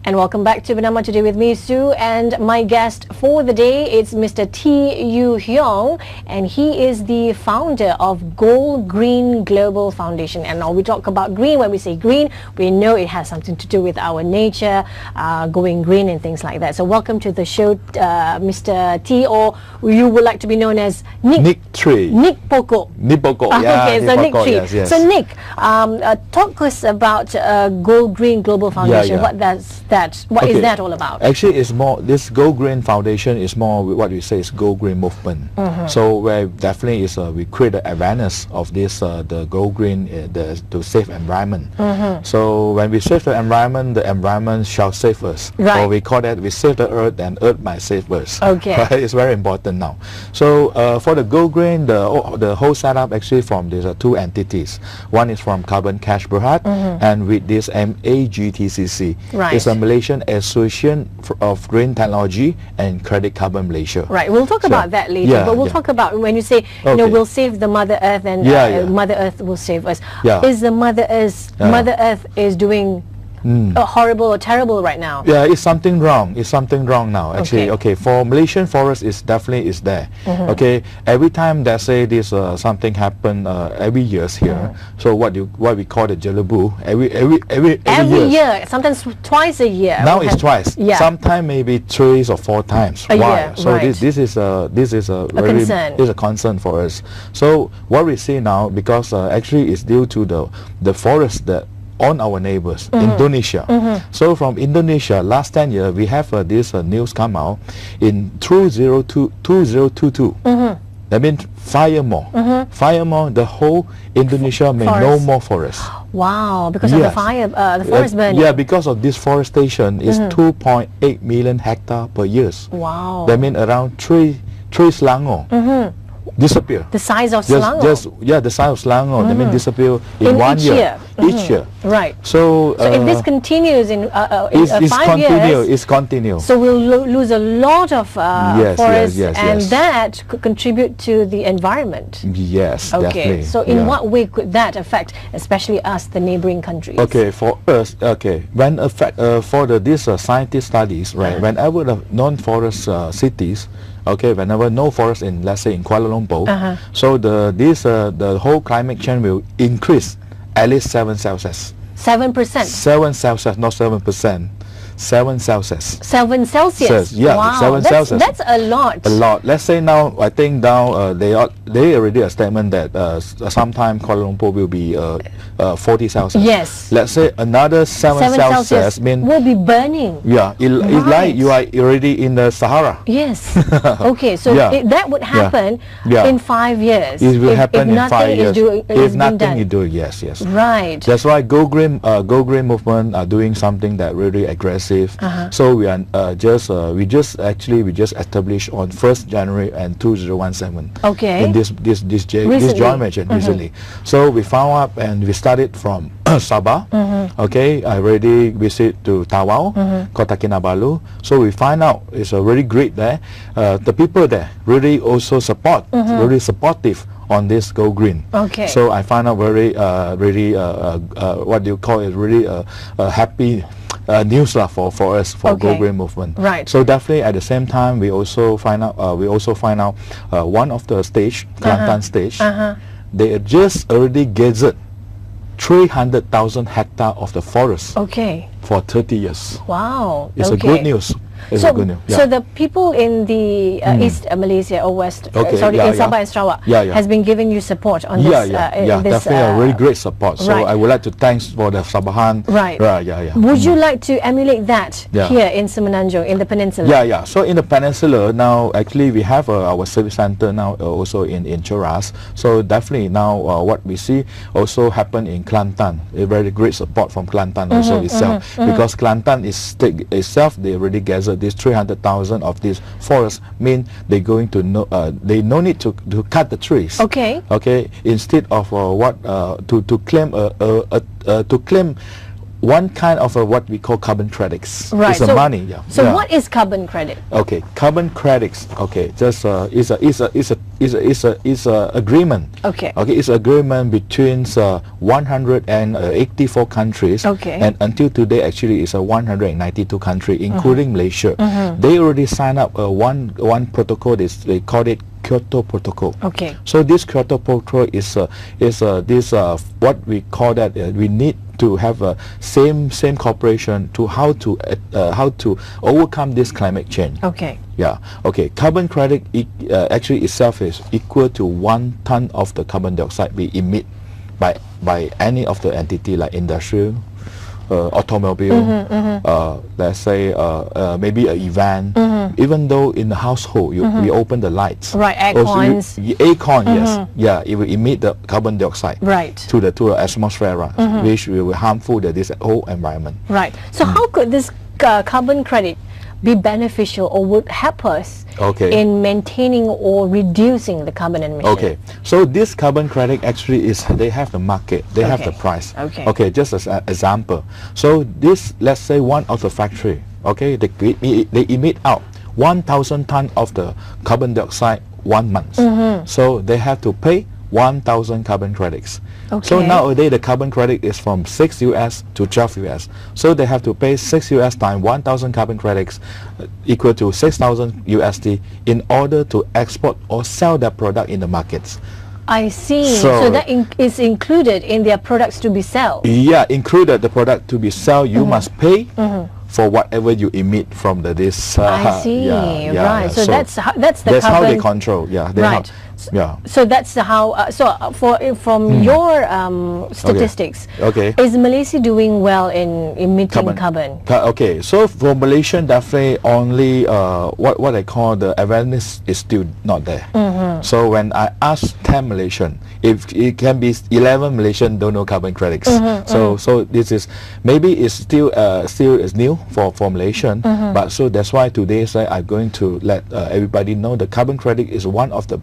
And welcome back to BernamaTV with me, Sue, and my guest for the day is Mr. T. Yu Hyong, and he is the founder of GoalGreen Global Foundation. And now we talk about green. When we say green, we know it has something to do with our nature, going green and things like that. So welcome to the show, Mr. T, or you would like to be known as Nick. Nick Tree. Nick Poko. Nick Poko, yeah. Okay, so Nick Tree. Yes, yes. So Nick, talk us about GoalGreen Global Foundation. What is that all about? Actually, it's more, this GoalGreen Foundation is more what we say is GoalGreen movement. So where definitely is we create the awareness of this the GoalGreen to save environment. So when we save the environment shall save us. Right. So we call that we save the earth and earth might save us. Okay. Right? It's very important now. So for the GoalGreen, the whole setup actually from these two entities. One is from Carbon Cash Berhad, and with this MAGTCC. Right. It's a Malaysian Association of Green Technology and Credit Carbon Malaysia. Right, we'll talk about that later, but we'll talk about when you say, you know, we'll save the Mother Earth and Mother Earth will save us. Is the Mother Earth is doing horrible or terrible right now? Yeah, it's something wrong. It's something wrong now. Actually, okay, for Malaysian forest, is definitely is there. Okay, every time they say this something happen every years here. So what we call the jelebu every year. Sometimes twice a year. Now it's twice. Yeah. Sometimes maybe 3 or 4 times. Why? So this is a very concern. Is a concern for us. So what we see now, because actually it's due to the forest that on our neighbors, Indonesia. So from Indonesia, last 10 years, we have this news come out in 2022. That means fire more. Fire more, the whole Indonesia may no more forest. Wow, because of the fire, the forest burning. Yeah, because of this,forestation is 2.8 million hectare per year. Wow. That means around 3 Selangor. Disappear. The size of Selangor. The size of Selangor. That means disappear in 1 year. Each year. Right. So if this continues in 5 years, it's continue. So we'll lose a lot of forests, and that could contribute to the environment. Yes. Okay. Definitely. So in what way could that affect, especially us, the neighboring countries? Okay. For us, when for this scientist studies, right? Whenever the non-forest cities. Okay, whenever no forest in, let's say in Kuala Lumpur, so the whole climate change will increase at least 7 Celsius. 7%. 7 Celsius, not 7%. 7 Celsius. 7 Celsius. Yeah, wow, 7 Celsius. That's a lot. A lot. Let's say now, I think now they already a statement that sometime Kuala Lumpur will be 40 Celsius. Yes. Let's say another 7 Celsius mean will be burning. Yeah, it's like you are already in the Sahara. Yes. Okay, so that would happen in 5 years. It will happen in 5 years. If nothing you do, yes. Right. That's why GoalGreen movement are doing something that really aggressive. So we are we just established on 1st January and 2017. Okay. In this joint venture recently. So we found out and we started from Sabah. Okay, I already visit to Tawau, Kota Kinabalu. So we find out it's really great there. The people there really also really supportive on this GoalGreen. Okay. So I find out very what do you call it, really happy news for us for GoalGreen movement. Right. So definitely at the same time we also find out one of the stage, Kelantan stage, they just already gathered 300,000 hectare of the forest. Okay. For 30 years. Wow. It's a good news. So the people in the East Malaysia or West, in Sabah and Sarawak, has been giving you support on this. Definitely a really great support. So I would like to thanks for the Sabahan. Right. Would you like to emulate that here in Semenanjung, in the peninsula? So in the peninsula now, actually we have our service center now also in Cheras. So definitely now what we see also happen in Kelantan. A very great support from Kelantan also itself, because Kelantan itself they already gathered this 300,000 of this forest. Mean they going to they no need to cut the trees. Instead of to claim one kind of what we call carbon credits. Right. It's a money. Yeah. So yeah. what is carbon credit? Okay, carbon credits. Okay, just is a agreement. Okay. Okay, it's agreement between 184 countries. Okay. And until today, actually, it's 192 countries, including Malaysia. They already signed up one protocol. They call it Kyoto Protocol. Okay. So this Kyoto Protocol is what we call that we need to have a same cooperation to how to overcome this climate change. Okay. Yeah. Okay. Carbon credit actually itself is equal to 1 ton of the carbon dioxide we emit by any of the entity like industrial, automobile, let's say maybe an event. Even though in the household we open the lights. Right. Aircons. Aircon, yes. Yeah. It will emit the carbon dioxide. Right. To the atmosphere, which will harmful this whole environment. Right. So how could this carbon credit be beneficial or would help us in maintaining or reducing the carbon emission? Okay, so this carbon credit actually they have the market, they have the price. Okay, just as an example. So this, let's say one of the factory, they emit out 1,000 tons of the carbon dioxide 1 month. So they have to pay 1,000 carbon credits. So nowadays the carbon credit is from 6 US to 12 US. So they have to pay 6 US times 1,000 carbon credits equal to 6,000 USD in order to export or sell their product in the markets. I see. So that is included in their products to be sold? Yeah, included the product to be sold. You must pay for whatever you emit from this. I see. Right. So that's the that's carbon. how they control. Yeah. They right. So that's how. From your statistics, is Malaysia doing well in emitting carbon? Okay. So for Malaysia, definitely only what I call the awareness is still not there. So when I ask 10 Malaysian, if it can be 11 Malaysian don't know carbon credits. So this is maybe it's still is new for Malaysian, but so that's why today I'm going to let everybody know the carbon credit is one of the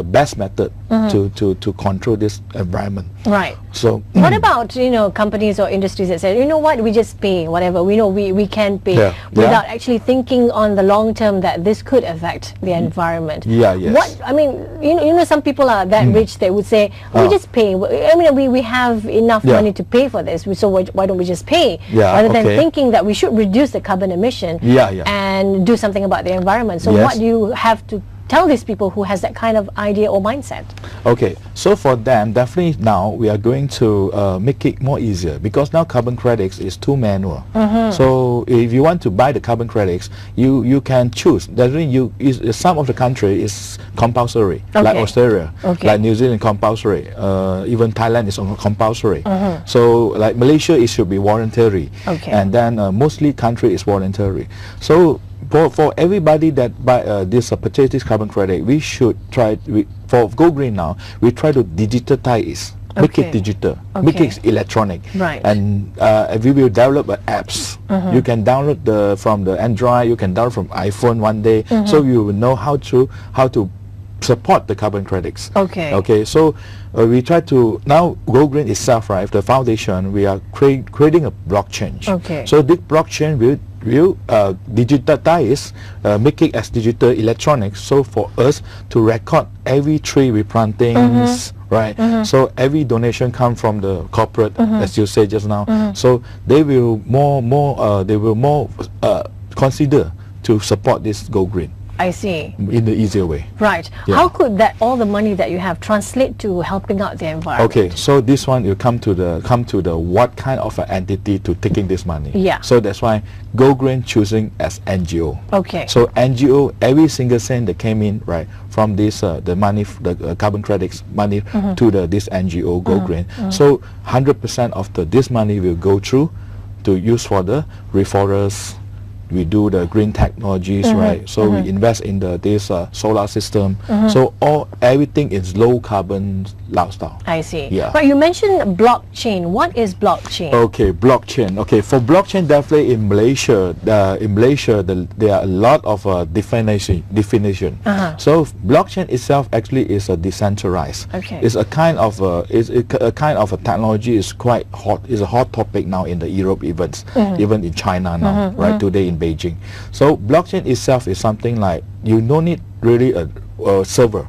best method to control this environment. Right. So what about companies or industries that say, you know what, we just pay whatever we know we can pay without actually thinking on the long term that this could affect the environment? Yeah. Yes. What I mean, some people are that rich, they would say, we just pay. I mean, we have enough money to pay for this, so why don't we just pay? Rather than thinking that we should reduce the carbon emission and do something about the environment. So what do you have to tell these people who has that kind of idea or mindset? Okay, so for them, definitely now we are going to make it more easier, because now carbon credits is too manual. So if you want to buy the carbon credits, you can choose. Definitely, some of the country is compulsory, like Australia, like New Zealand compulsory, even Thailand is compulsory. So like Malaysia, it should be voluntary, and then mostly country is voluntary. So for everybody that buy purchase this carbon credit, we should try for GoalGreen now. We try to digitize, make it digital, make it electronic, and we will develop apps. You can download from the Android, you can download from iPhone one day, so you will know how to support the carbon credits. Okay. So we try to now GoalGreen itself, right? The foundation, we are creating a blockchain. So this blockchain will digitize, make it as digital electronics. So for us to record every tree we planting, right? So every donation come from the corporate, as you said just now. So they will more consider to support this GoalGreen. I see. In the easier way. Right. How could all the money that you have translate to helping out the environment? Okay, so this one you come to the what kind of an entity to taking this money. So that's why GoalGreen choosing as NGO. So NGO, every single cent that came in, right, from this the money, the carbon credits money to this NGO GoalGreen. So 100% of this money will go through to use for the reforest, we do the green technologies, right? So we invest in this solar system. So everything is low carbon lifestyle. I see. Yeah. But you mentioned blockchain. What is blockchain? Okay, blockchain. Okay, for blockchain, definitely in Malaysia, there are a lot of definition. So blockchain itself actually is a decentralized. Okay. It's a kind of a kind of a technology. Is quite hot. Is a hot topic now in the Europe events, even in China now, right today in Beijing. So blockchain itself is something like you don't need really a server.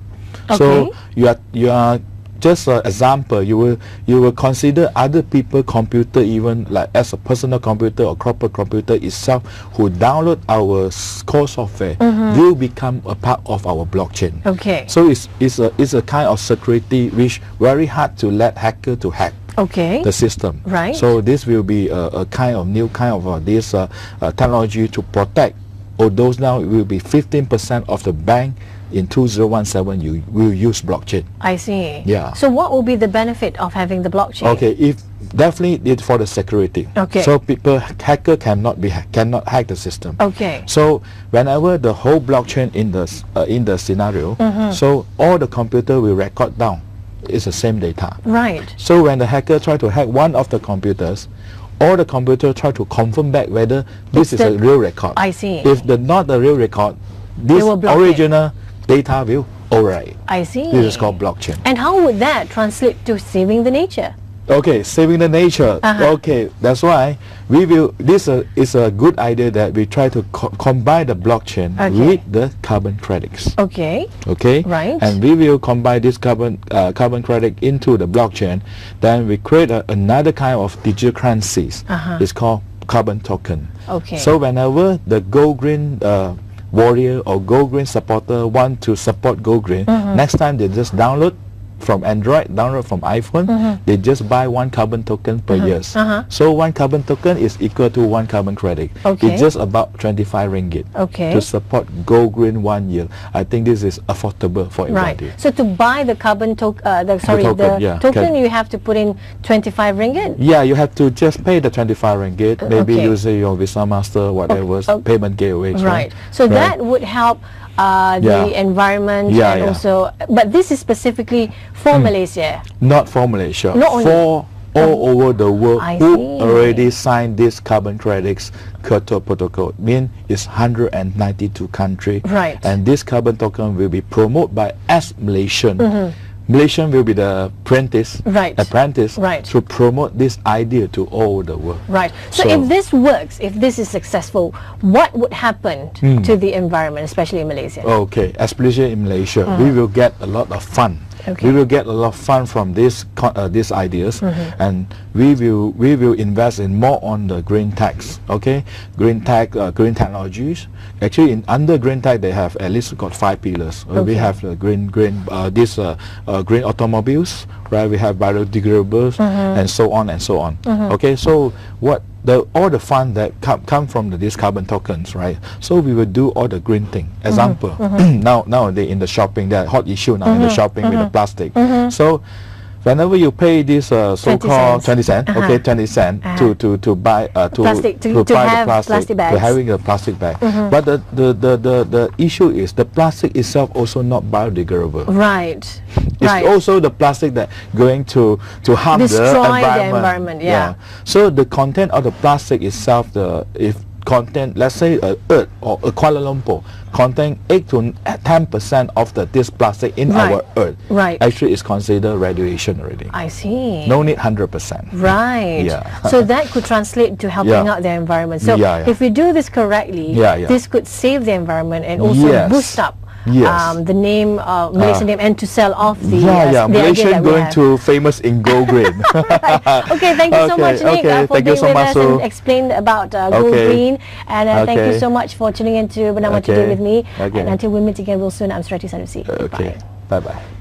Okay. So you are just an example, you will consider other people computer, even like as a personal computer or corporate computer itself, who download our core software will become a part of our blockchain. Okay. So it's a kind of security which very hard to let hacker to hack. Okay. The system. Right. So this will be a kind of new kind of this technology to protect. Although now it will be 15% of the bank in 2017 you will use blockchain. I see. Yeah. So what will be the benefit of having the blockchain? Okay, if definitely it's for the security. Okay. So hacker cannot hack the system. Okay. So whenever the whole blockchain in the scenario, so all the computer will record down. It's the same data. Right. So when the hacker try to hack one of the computers, all the computer try to confirm back whether this is a real record. I see. If not a real record, this original data will overwrite. I see. This is called blockchain. And how would that translate to saving the nature? Okay, saving the nature. Okay, that's why we will. This is a good idea that we try to combine the blockchain with the carbon credits. Okay. Okay. Right. And we will combine this carbon credit into the blockchain. Then we create another kind of digital currencies. It's called carbon token. Okay. So whenever the GoalGreen warrior or GoalGreen supporter want to support GoalGreen, next time they just download from Android, download from iPhone, they just buy one carbon token per year. So one carbon token is equal to one carbon credit. Okay. It's just about 25 ringgit to support GoalGreen 1 year. I think this is affordable for everybody. Right. So to buy the carbon token, token, you have to put in 25 ringgit? Yeah, you have to just pay the 25 ringgit, maybe use your Visa Master, whatever payment gateway. Right. So that would help the environment and also, but this is specifically for Malaysia. Not for Malaysia. Not for all over the world who already signed this carbon credits Kyoto Protocol. Mean it's 192 countries. Right. And this carbon token will be promoted by as Malaysian. Malaysian will be the apprentice to promote this idea to all the world. Right. So if this works, if this is successful, what would happen to the environment, especially in Malaysia? Okay, especially in Malaysia, we will get a lot of fun. We will get a lot of fun from these ideas, and we will invest in more on the green techs. Okay, green tech, green technologies. Actually, under green tech, they have at least got 5 pillars. We have the green automobiles, right? We have biodegradables, and so on and so on. Okay, so all the fun that come from these carbon tokens, right? So we will do all the green thing. Example, nowadays in the shopping, there are hot issue now in the shopping with the plastic. So whenever you pay this so-called 20 cent, 20 cent to buy the plastic bags, to having a plastic bag. But the issue is the plastic itself also not biodegradable. Right. It's also the plastic that going to harm destroy the environment. Yeah. So the content of the plastic itself, let's say Earth or Kuala Lumpur contain 8 to 10% of this plastic in our Earth. Right. Actually, it's considered radiation already. I see. No need 100%. Right. Yeah. So that could translate to helping out the environment. So if we do this correctly, this could save the environment and also boost up the name, Malaysian name, and to sell off the Malaysian going to famous in GoalGreen. Okay, thank you so much, Nick, for being with us and explained about GoalGreen. And thank you so much for tuning in to BernamaTV with me. And until we meet again real soon, I'm Srati Sanusi. Okay, bye-bye.